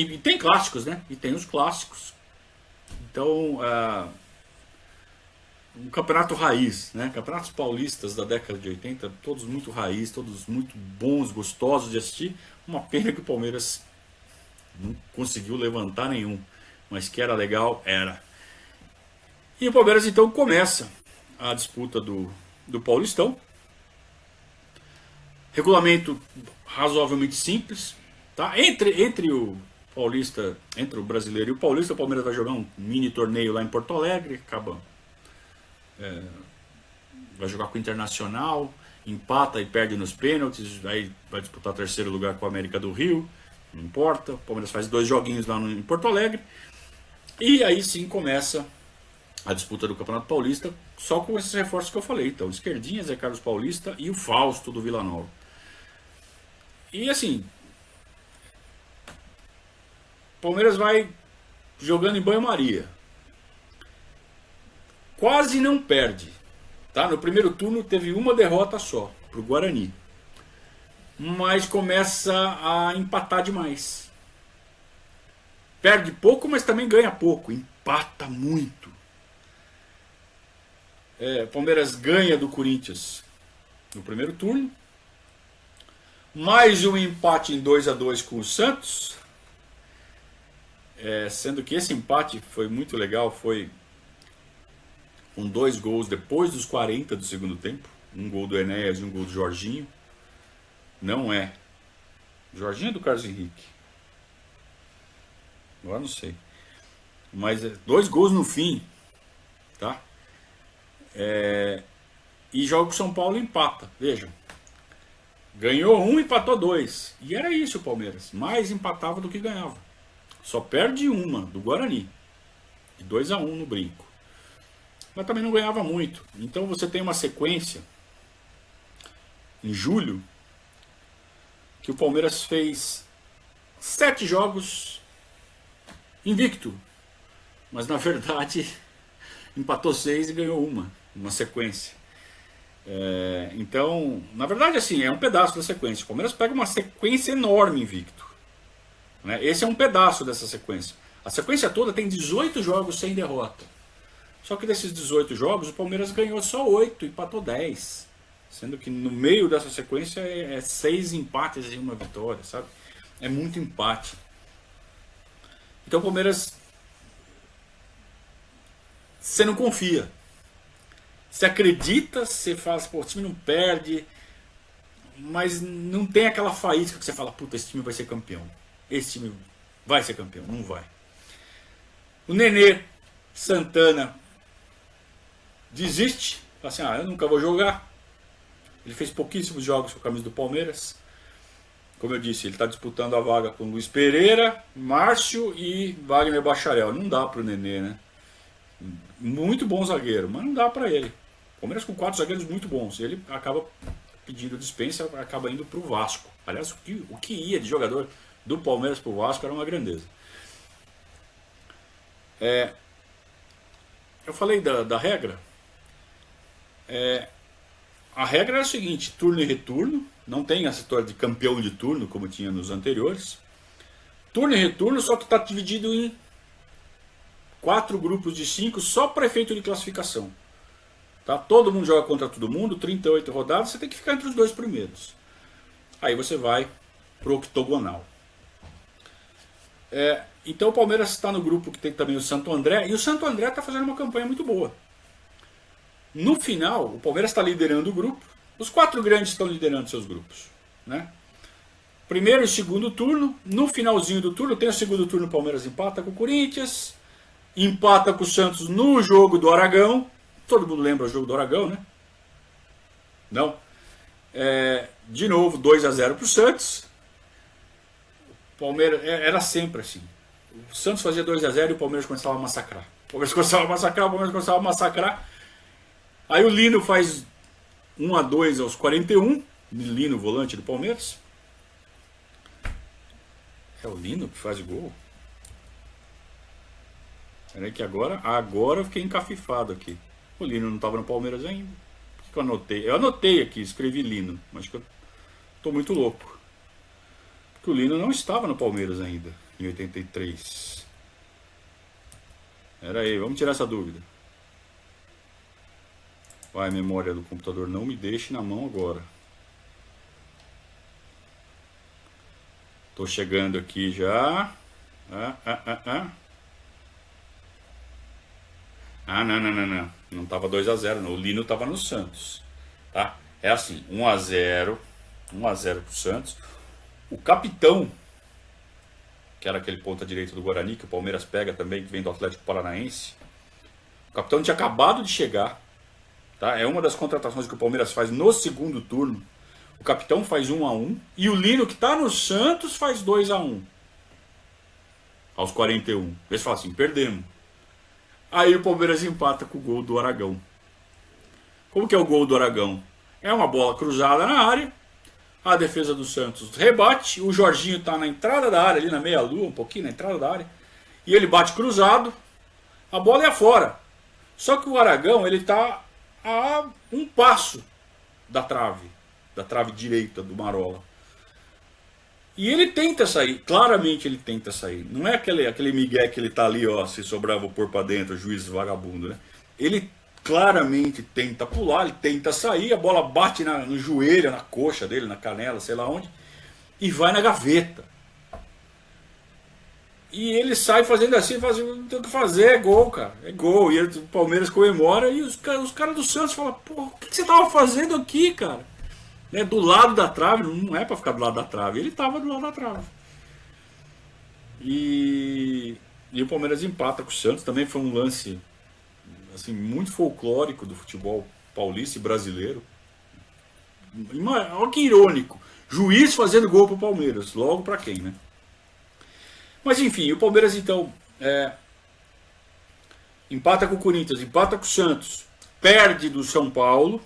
E tem clássicos, né? E tem os clássicos. Então, um campeonato raiz, né? Campeonatos paulistas da década de 80, todos muito raiz, todos muito bons, gostosos de assistir. Uma pena que o Palmeiras não conseguiu levantar nenhum, mas que era legal, era. E o Palmeiras então começa a disputa do Paulistão. Regulamento razoavelmente simples, tá? Entre o Paulista, entre o brasileiro e o Paulista, o Palmeiras vai jogar um mini torneio lá em Porto Alegre, acaba, vai jogar com o Internacional, empata e perde nos pênaltis, aí vai disputar terceiro lugar com a América do Rio, não importa, o Palmeiras faz 2 joguinhos lá em Porto Alegre, e aí sim começa a disputa do Campeonato Paulista, só com esses reforços que eu falei, então, Esquerdinha, Zé Carlos Paulista e o Fausto do Vila Nova. E assim, o Palmeiras vai jogando em banho-maria. Quase não perde. Tá? No primeiro turno teve uma derrota só, pro Guarani. Mas começa a empatar demais. Perde pouco, mas também ganha pouco. Empata muito. Palmeiras ganha do Corinthians no primeiro turno. Mais um empate em 2-2 com o Santos. Sendo que esse empate foi muito legal. Foi com 2 gols depois dos 40 do segundo tempo. Um gol do Enéas e um gol do Jorginho. Não é. Jorginho é do Carlos Henrique. Agora não sei. Mas 2 gols no fim. Tá? E joga com o São Paulo e empata. Vejam. Ganhou 1, empatou 2. E era isso o Palmeiras. Mais empatava do que ganhava. Só perde uma do Guarani. De 2-1 no brinco. Mas também não ganhava muito. Então você tem uma sequência em julho que o Palmeiras fez 7 jogos invicto. Mas na verdade empatou 6 e ganhou uma sequência. Então, na verdade, assim, é um pedaço da sequência. O Palmeiras pega uma sequência enorme invicto. Né? Esse é um pedaço dessa sequência. A sequência toda tem 18 jogos sem derrota. Só que desses 18 jogos, o Palmeiras ganhou só 8 e empatou 10. Sendo que no meio dessa sequência é 6 empates e 1 vitória, sabe? É muito empate. Então o Palmeiras, você não confia. Você acredita, você fala assim, pô, o time não perde, mas não tem aquela faísca que você fala, puta, esse time vai ser campeão. Esse time vai ser campeão. Não vai. O Nenê Santana desiste, fala assim, eu nunca vou jogar. Ele fez pouquíssimos jogos com a camisa do Palmeiras. Como eu disse, ele está disputando a vaga com Luiz Pereira, Márcio e Wagner Bacharel. Não dá para o Nenê, né? Muito bom zagueiro, mas não dá para ele. Palmeiras com 4 zagueiros muito bons. Ele acaba pedindo dispensa, acaba indo para o Vasco. Aliás, o que ia de jogador do Palmeiras para o Vasco era uma grandeza. Eu falei da regra. A regra é a seguinte: turno e retorno. Não tem essa história de campeão de turno como tinha nos anteriores. Turno e retorno, só que está dividido em 4 grupos de 5 só para efeito de classificação. Tá? Todo mundo joga contra todo mundo, 38 rodadas, você tem que ficar entre os 2 primeiros. Aí você vai pro octogonal. Então o Palmeiras está no grupo que tem também o Santo André, e o Santo André está fazendo uma campanha muito boa. No final, o Palmeiras está liderando o grupo, os 4 grandes estão liderando seus grupos. Né? Primeiro e segundo turno, no finalzinho do turno, tem o segundo turno, o Palmeiras empata com o Corinthians, empata com o Santos no jogo do Aragão. Todo mundo lembra o jogo do Aragão, né? Não? De novo, 2-0 para o Santos. O Palmeiras era sempre assim. O Santos fazia 2-0 e o Palmeiras começava a massacrar. O Palmeiras começava a massacrar. Aí o Lino faz 1-2 aos 41. Lino, volante do Palmeiras. É o Lino que faz o gol? Peraí que agora eu fiquei encafifado aqui. O Lino não estava no Palmeiras ainda. Por que eu anotei? Eu anotei aqui, escrevi Lino, mas que eu tô muito louco. Porque o Lino não estava no Palmeiras ainda. em 83? Pera aí, vamos tirar essa dúvida. Vai, memória do computador, não me deixe na mão agora. Tô chegando aqui já. Não. Não tava 2-0, não. O Lino tava no Santos. Tá? É assim, 1-0. 1-0 pro Santos. O capitão, que era aquele ponta direita do Guarani, que o Palmeiras pega também, que vem do Atlético Paranaense. O capitão tinha acabado de chegar. Tá? É uma das contratações que o Palmeiras faz no segundo turno. O capitão faz 1-1 e o Lino, que está no Santos, faz 2-1 aos 41. Eles falam assim, perdemos. Aí o Palmeiras empata com o gol do Aragão. Como que é o gol do Aragão? É uma bola cruzada na área, a defesa do Santos rebate, o Jorginho está na entrada da área, ali na meia-lua, um pouquinho na entrada da área, e ele bate cruzado, a bola é fora. Só que o Aragão, ele está a um passo da trave direita do Marola. E ele tenta sair, claramente ele tenta sair. Não é aquele migué que ele tá ali, ó, se sobrar vou pôr pra dentro, juiz vagabundo, né? Ele claramente tenta pular, ele tenta sair, a bola bate no joelho, na coxa dele, na canela, sei lá onde, e vai na gaveta. E ele sai fazendo assim, não tem o que fazer, é gol, cara, é gol. E o Palmeiras comemora e os caras do Santos falam, pô, o que você tava fazendo aqui, cara? Do lado da trave, não é pra ficar do lado da trave, ele tava do lado da trave. E o Palmeiras empata com o Santos, também foi um lance assim, muito folclórico do futebol paulista e brasileiro. Olha que irônico, juiz fazendo gol pro Palmeiras, logo pra quem, né? Mas enfim, o Palmeiras então empata com o Corinthians, empata com o Santos, perde do São Paulo,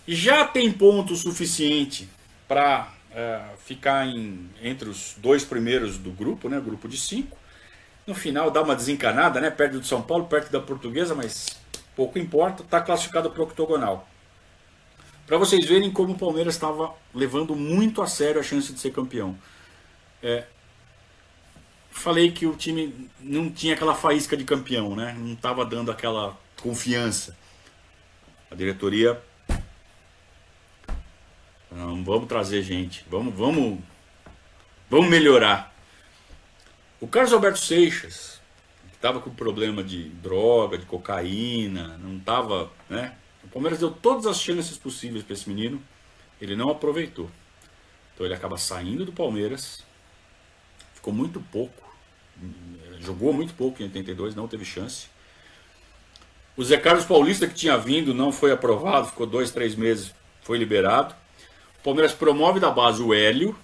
e já tem ponto suficiente para ficar entre os dois primeiros do grupo, né, grupo de 5. No final dá uma desencanada, né, perde do São Paulo, perto da Portuguesa, mas pouco importa, está classificado para o octogonal. Para vocês verem como o Palmeiras estava levando muito a sério a chance de ser campeão. Falei que o time não tinha aquela faísca de campeão, né, não estava dando aquela confiança. A diretoria... Não, vamos trazer gente, vamos melhorar. O Carlos Alberto Seixas, que estava com problema de droga, de cocaína, não estava, né? O Palmeiras deu todas as chances possíveis para esse menino, ele não aproveitou. Então ele acaba saindo do Palmeiras, ficou muito pouco, jogou muito pouco em 82, não teve chance. O Zé Carlos Paulista, que tinha vindo, não foi aprovado, ficou 2-3 meses, foi liberado. O Palmeiras promove da base o Hélio,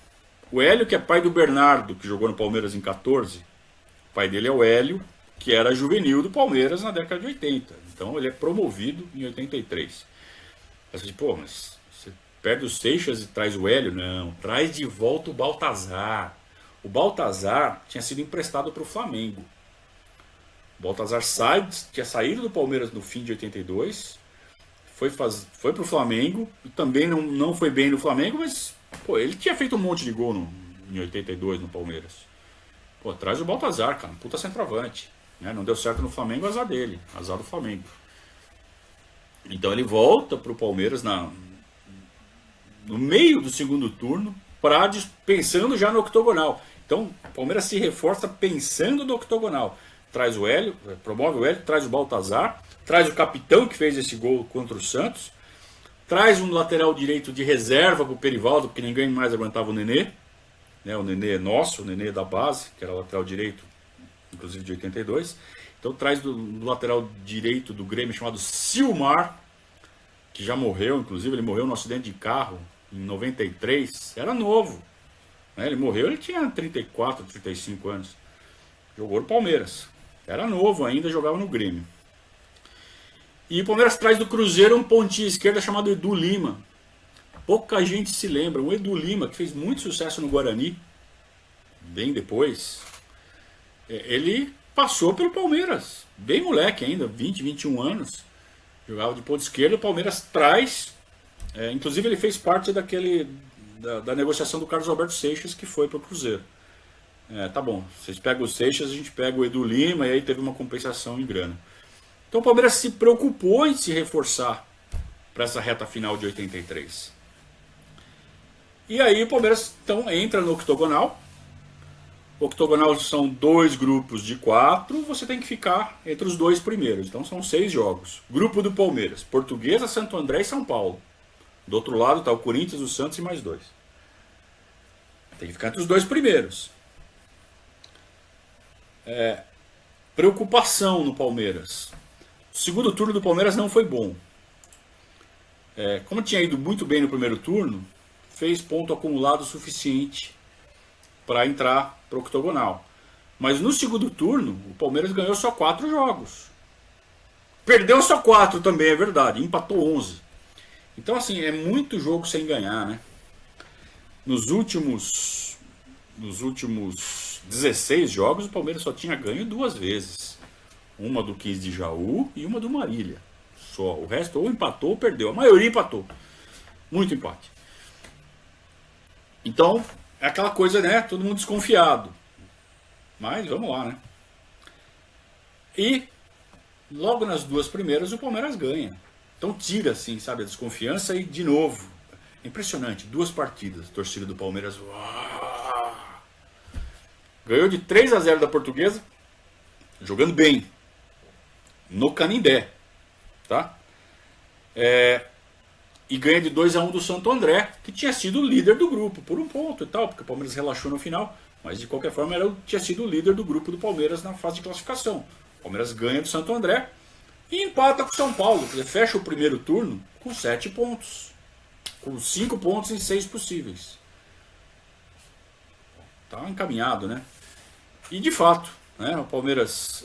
que é pai do Bernardo, que jogou no Palmeiras em 14. O pai dele é o Hélio, que era juvenil do Palmeiras na década de 80. Então ele é promovido em 83. Aí você diz, pô, mas você perde o Seixas e traz o Hélio? Não, traz de volta o Baltazar. O Baltazar tinha sido emprestado para o Flamengo. O Baltazar tinha saído do Palmeiras no fim de 82, foi para o Flamengo, e também não foi bem no Flamengo, mas pô, ele tinha feito um monte de gol em 82 no Palmeiras. Pô, traz o Baltazar, cara, um puta centroavante. Né? Não deu certo no Flamengo, azar dele, azar do Flamengo. Então ele volta para o Palmeiras no meio do segundo turno, pensando já no octogonal. Então o Palmeiras se reforça pensando no octogonal. Traz o Hélio, promove o Hélio, traz o Baltazar, traz o capitão que fez esse gol contra o Santos, traz um lateral direito de reserva para o Perivaldo, porque ninguém mais aguentava o Nenê, né? O Nenê nosso, o Nenê da base, que era lateral direito, inclusive de 82. Então traz do lateral direito do Grêmio chamado Silmar, que já morreu, inclusive ele morreu num acidente de carro em 93, era novo. Né? Ele morreu, ele tinha 34, 35 anos. Jogou no Palmeiras. Era novo ainda, jogava no Grêmio. E o Palmeiras traz do Cruzeiro um pontinho esquerda chamado Edu Lima. Pouca gente se lembra. O Edu Lima, que fez muito sucesso no Guarani, bem depois, ele passou pelo Palmeiras. Bem moleque ainda, 20, 21 anos. Jogava de ponta esquerda. O Palmeiras traz. Inclusive ele fez parte da negociação do Carlos Alberto Seixas, que foi para o Cruzeiro. Tá bom, vocês pegam o Seixas, a gente pega o Edu Lima, e aí teve uma compensação em grana. Então o Palmeiras se preocupou em se reforçar para essa reta final de 83. E aí o Palmeiras então entra no octogonal. O octogonal são 2 grupos de 4, você tem que ficar entre os 2 primeiros. Então são 6 jogos. Grupo do Palmeiras: Portuguesa, Santo André e São Paulo. Do outro lado está o Corinthians, o Santos e mais 2. Tem que ficar entre os 2 primeiros. Preocupação no Palmeiras. O segundo turno do Palmeiras não foi bom. Como tinha ido muito bem no primeiro turno, fez ponto acumulado suficiente para entrar para o octogonal. Mas no segundo turno, o Palmeiras ganhou só 4 jogos. Perdeu só 4 também, é verdade. Empatou 11. Então, assim, é muito jogo sem ganhar, né? Nos últimos 16 jogos, o Palmeiras só tinha ganho 2 vezes. Uma do 15 de Jaú e uma do Marília. Só. O resto ou empatou ou perdeu. A maioria empatou. Muito empate. Então, é aquela coisa, né? Todo mundo desconfiado. Mas vamos lá, né? E logo nas 2 primeiras o Palmeiras ganha. Então tira, assim, sabe, a desconfiança e de novo. É impressionante. 2 partidas. A torcida do Palmeiras. Uau! Ganhou de 3-0 da Portuguesa. Jogando bem. No Canindé. Tá? E ganha de 2-1 do Santo André, que tinha sido o líder do grupo, por 1 ponto e tal, porque o Palmeiras relaxou no final, mas de qualquer forma tinha sido o líder do grupo do Palmeiras na fase de classificação. O Palmeiras ganha do Santo André e empata com o São Paulo, quer dizer, fecha o primeiro turno com 7 pontos, com 5 pontos em 6 possíveis. Tá encaminhado, né? E de fato, né, o Palmeiras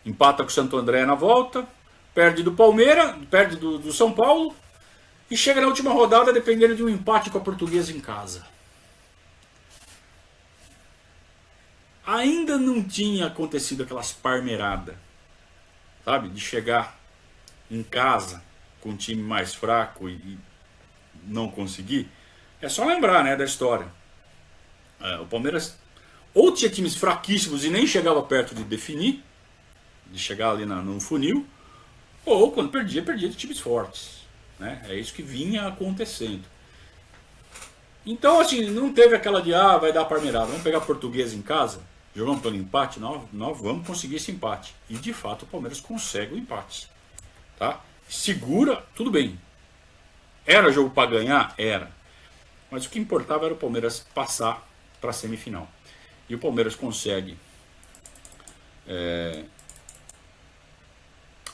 empata com o Santo André na volta, perde do Palmeiras, perde do São Paulo e chega na última rodada dependendo de um empate com a Portuguesa em casa. Ainda não tinha acontecido aquelas parmeiradas, sabe? De chegar em casa com um time mais fraco e não conseguir. É só lembrar, né, da história. O Palmeiras ou tinha times fraquíssimos e nem chegava perto de definir, de chegar ali no funil, ou quando perdia de times fortes, né? É isso que vinha acontecendo. Então, assim, não teve aquela de vai dar parmeirada, vamos pegar a Portuguesa em casa, jogamos pelo empate, nós vamos conseguir esse empate. E de fato o Palmeiras consegue o empate, tá? Segura, tudo bem. Era jogo para ganhar? Era. Mas o que importava era o Palmeiras passar para a semifinal. E o Palmeiras consegue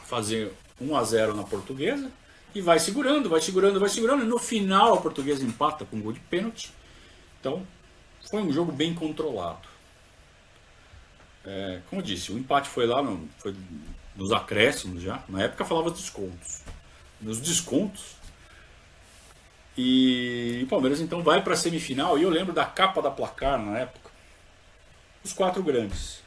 fazer 1-0 na Portuguesa e vai segurando. E no final a Portuguesa empata com um gol de pênalti. Então foi um jogo bem controlado. Como eu disse, o empate foi lá foi nos acréscimos já. Na época falava descontos. Nos descontos. E o Palmeiras então vai para a semifinal. E eu lembro da capa da Placar na época. Os 4 grandes.